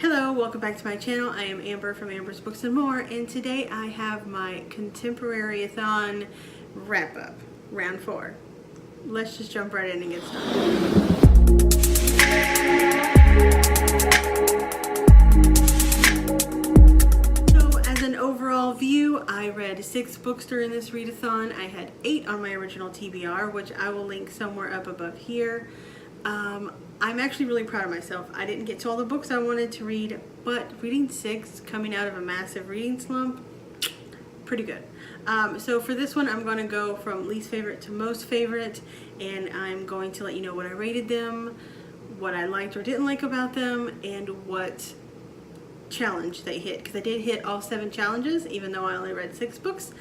Hello, welcome back to my channel. I am Amber from Amber's Books and More, and today I have my Contemporaryathon Wrap-Up, round 4. Let's just jump right in and get started. So as an overall view, I read 6 books during this readathon. I had 8 on my original TBR, which I will link somewhere up above here. I'm actually really proud of myself. I didn't get to all the books I wanted to read, but reading 6 coming out of a massive reading slump, pretty good. So for this one, I'm going to go from least favorite to most favorite, and I'm going to let you know what I rated them, what I liked or didn't like about them, and what challenge they hit, because I did hit all 7 challenges even though I only read 6 books.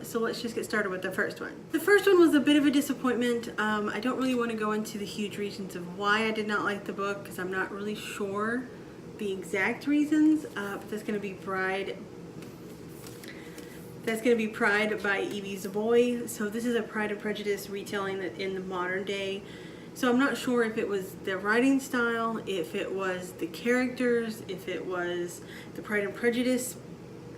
So let's just get started with the first one. The first one was a bit of a disappointment. I don't really want to go into the huge reasons of why I did not like the book, because I'm not really sure the exact reasons, but that's going to be Pride. That's going to be Pride by Ibi Zoboi. So this is a Pride and Prejudice retelling that in the modern day. So I'm not sure if it was the writing style, if it was the characters, if it was the Pride and Prejudice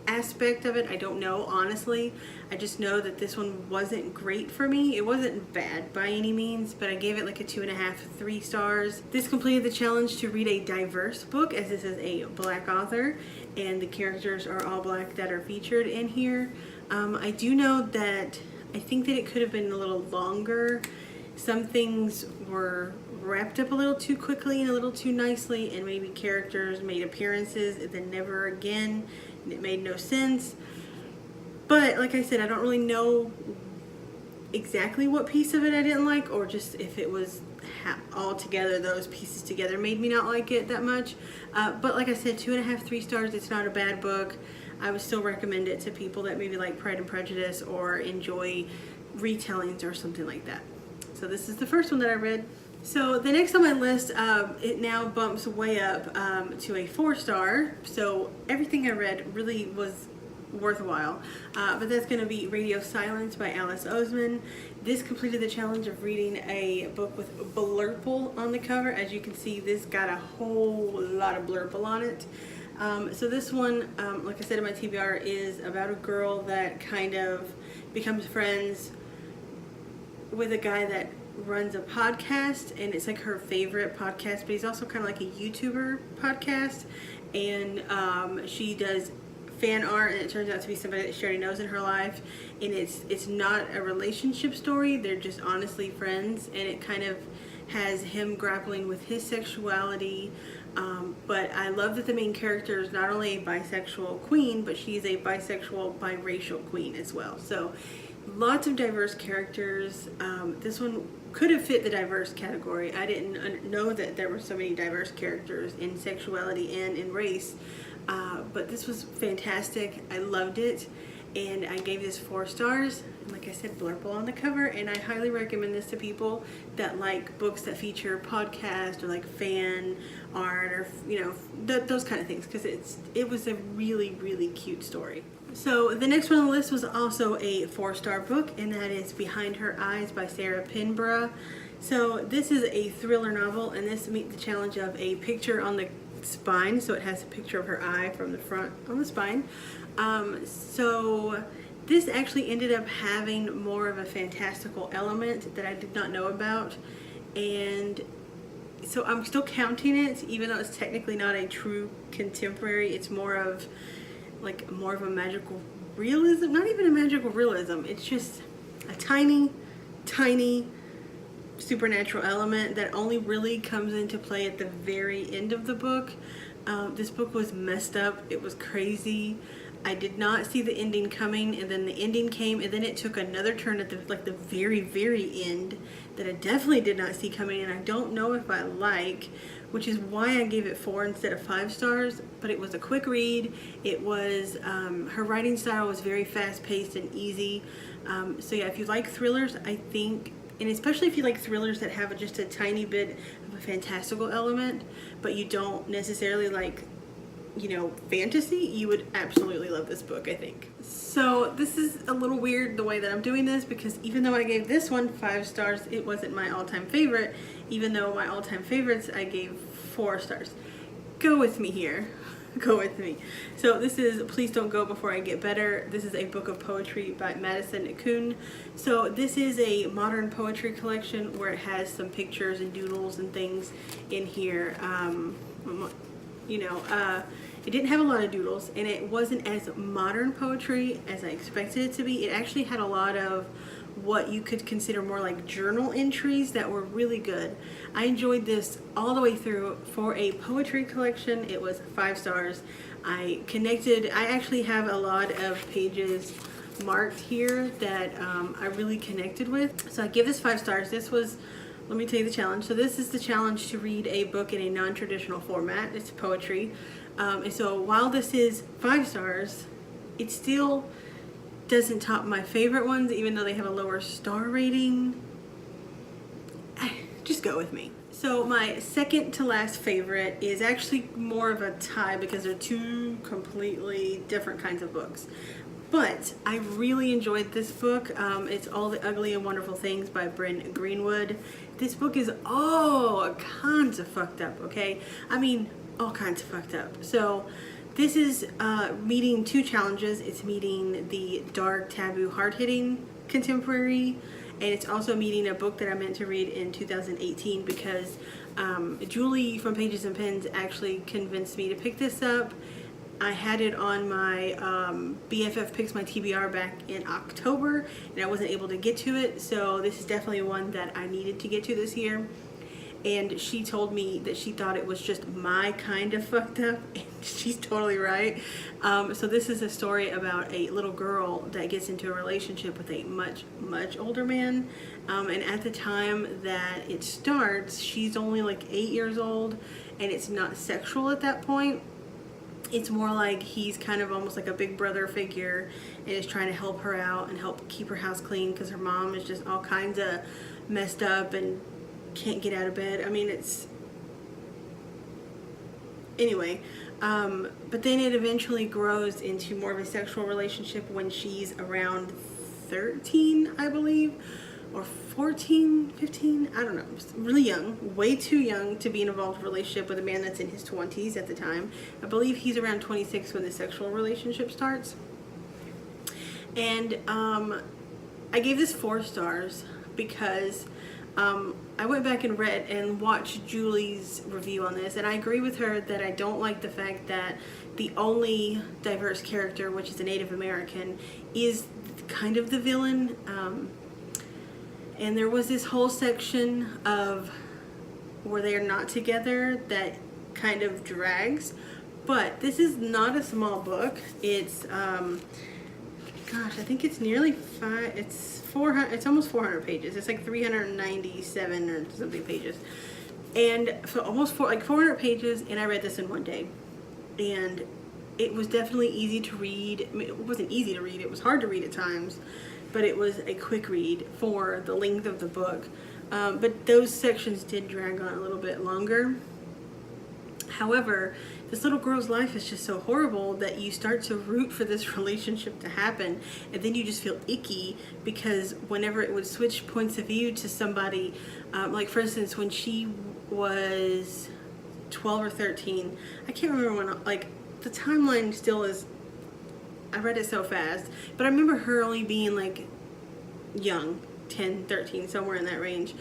aspect of it. I don't know, honestly. I just know that this one wasn't great for me. It wasn't bad by any means, but I gave it like a 2.5, 3 stars. This completed the challenge to read a diverse book, as this is a Black author, and the characters are all Black that are featured in here. I do know that I think that it could have been a little longer. Some things were wrapped up a little too quickly and a little too nicely, and maybe characters made appearances and then never again, and it made no sense. But like I said, I don't really know exactly what piece of it I didn't like, or just if it was all together, those pieces together made me not like it that much. But like I said, 2.5, 3 stars. It's not a bad book. I would still recommend it to people that maybe like Pride and Prejudice or enjoy retellings or something like that. So this is the first one that I read. So the next on my list, it now bumps way up to a 4-star. So everything I read really was worthwhile. But that's going to be Radio Silence by Alice Oseman. This completed the challenge of reading a book with blurple on the cover. As you can see, this got a whole lot of blurple on it. So this one, like I said in my TBR, is about a girl that kind of becomes friends with a guy that runs a podcast, and it's like her favorite podcast, but he's also kind of like a YouTuber podcast, and she does fan art, and it turns out to be somebody that she already knows in her life, and it's not a relationship story. They're just honestly friends, and it kind of has him grappling with his sexuality. But I love that the main character is not only a bisexual queen, but she's a bisexual biracial queen as well. So lots of diverse characters. This one could have fit the diverse category. I didn't know that there were so many diverse characters in sexuality and in race, but this was fantastic. I loved it, and I gave this 4 stars. And like I said, blurple on the cover, and I highly recommend this to people that like books that feature podcast or like fan art, or those kind of things, because it was a really, really cute story. So the next one on the list was also a 4-star book, and that is Behind Her Eyes by Sarah Pinburrough. So this is a thriller novel, and this meets the challenge of a picture on the spine. So it has a picture of her eye from the front on the spine. So this actually ended up having more of a fantastical element that I did not know about, and so I'm still counting it, even though it's technically not a true contemporary. It's more of a magical realism. Not even a magical realism. It's just a tiny, tiny supernatural element that only really comes into play at the very end of the book. This book was messed up. It was crazy. I did not see the ending coming, and then the ending came, and then it took another turn at the very, very end that I definitely did not see coming, and I don't know if I like, which is why I gave it 4 instead of 5 stars. But it was a quick read. It was her writing style was very fast-paced and easy. So yeah, if you like thrillers, I think, and especially if you like thrillers that have just a tiny bit of a fantastical element, but you don't necessarily like fantasy, you would absolutely love this book, I think. So this is a little weird the way that I'm doing this, because even though I gave this one 5 stars, it wasn't my all-time favorite, even though my all-time favorites I gave 4 stars. go with me here. Go with me. So this is Please Don't Go Before I Get Better. This is a book of poetry by Madisen and Kuhn. So this is a modern poetry collection where it has some pictures and doodles and things in here. It didn't have a lot of doodles, and it wasn't as modern poetry as I expected it to be. It actually had a lot of what you could consider more like journal entries that were really good. I enjoyed this all the way through. For a poetry collection, it was 5 stars. I actually have a lot of pages marked here that I really connected with. So I give this 5 stars. This was, let me tell you the challenge. So this is the challenge to read a book in a non-traditional format. It's poetry. And so while this is 5 stars, it still doesn't top my favorite ones, even though they have a lower star rating. Just go with me. So my second to last favorite is actually more of a tie because they're 2 completely different kinds of books. But I really enjoyed this book. It's All the Ugly and Wonderful Things by Brynn Greenwood. This book is all kinds of fucked up, okay? I mean, all kinds of fucked up. So this is meeting 2 challenges. It's meeting the dark, taboo, hard-hitting contemporary, and it's also meeting a book that I meant to read in 2018 because Julie from Pages and Pens actually convinced me to pick this up. I had it on my BFF Picks My TBR back in October, and I wasn't able to get to it, so this is definitely one that I needed to get to this year. And she told me that she thought it was just my kind of fucked up, and she's totally right. So this is a story about a little girl that gets into a relationship with a much, much older man. And at the time that it starts, she's only like 8 years old, and it's not sexual at that point. It's more like he's kind of almost like a big brother figure and is trying to help her out and help keep her house clean because her mom is just all kinds of messed up and can't get out of bed. I mean, it's anyway, but then it eventually grows into more of a sexual relationship when she's around 13, I believe, or 14, 15, I don't know, really young, way too young to be in an involved relationship with a man that's in his 20s at the time. I believe he's around 26 when the sexual relationship starts. And I gave this 4 stars because I went back and read and watched Julie's review on this, and I agree with her that I don't like the fact that the only diverse character, which is a Native American, is kind of the villain. And there was this whole section of where they are not together that kind of drags. But this is not a small book. It's gosh, I think it's nearly it's almost 400 pages. It's like 397 or something pages. And so almost 400 pages, and I read this in one day. And it was definitely easy to read. I mean, it wasn't easy to read. It was hard to read at times, but it was a quick read for the length of the book. But those sections did drag on a little bit longer. However, this little girl's life is just so horrible that you start to root for this relationship to happen, and then you just feel icky because whenever it would switch points of view to somebody, like for instance when she was 12 or 13, I can't remember when, like the timeline still is, I read it so fast, but I remember her only being like young, 10, 13, somewhere in that range,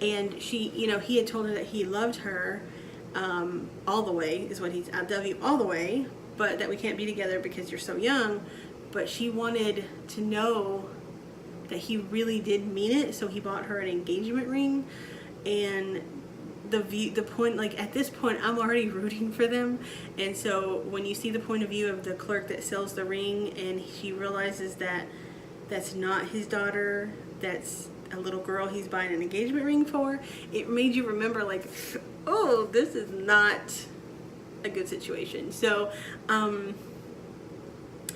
and she, he had told her that he loved her all the way, is what I love you all the way, but that we can't be together because you're so young. But she wanted to know that he really did mean it, so he bought her an engagement ring. And the point, like at this point I'm already rooting for them, and so when you see the point of view of the clerk that sells the ring and she realizes that that's not his daughter, that's a little girl he's buying an engagement ring for, it made you remember like, oh, this is not a good situation. So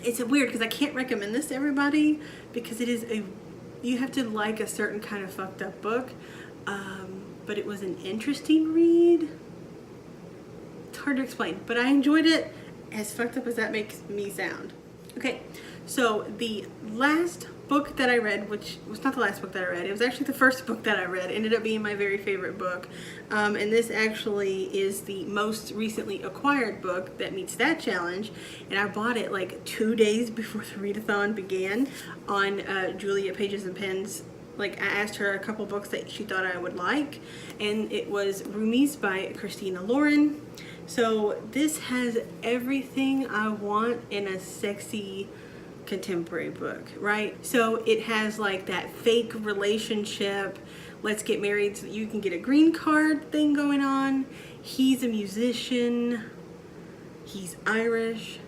it's weird because I can't recommend this to everybody because it is you have to like a certain kind of fucked up book, but it was an interesting read. It's hard to explain, but I enjoyed it, as fucked up as that makes me sound. Okay, so the last book that I read, which was not the last book that I read, it was actually the first book that I read, ended up being my very favorite book. And this actually is the most recently acquired book that meets that challenge. And I bought it like 2 days before the readathon began on Julia Pages and Pens. Like, I asked her a couple books that she thought I would like, and it was Roomies by Christina Lauren. So this has everything I want in a sexy contemporary book, right? So it has like that fake relationship, let's get married so that you can get a green card thing going on. He's a musician, he's Irish,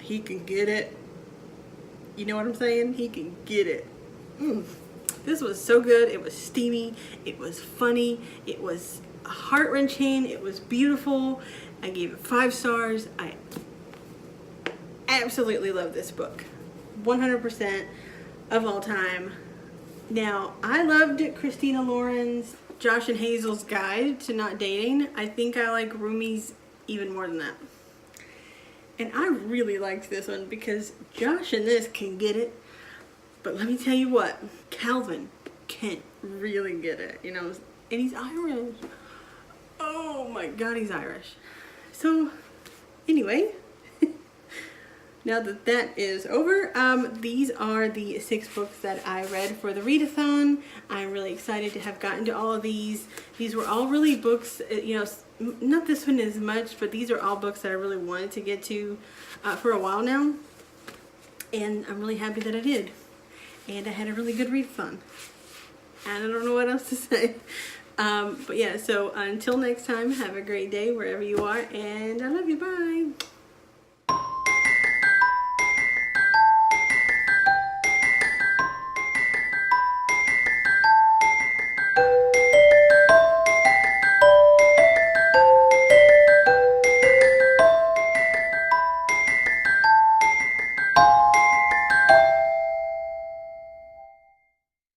he can get it. You know what I'm saying? He can get it. This was so good. It was steamy, it was funny, it was heart-wrenching, it was beautiful. I gave it 5 stars. I absolutely love this book. 100% of all time. Now, I loved Christina Lauren's Josh and Hazel's Guide to Not Dating. I think I like Roomies even more than that. And I really liked this one because Josh in this can get it. But let me tell you what, Calvin can really get it, you know, and he's Irish. Oh my God, he's Irish. So anyway, now that that is over, these are the 6 books that I read for the readathon. I'm really excited to have gotten to all of these. These were all really books, you know, not this one as much, but these are all books that I really wanted to get to for a while now. And I'm really happy that I did. And I had a really good readathon. And I don't know what else to say. But yeah, so until next time, have a great day wherever you are. And I love you. Bye.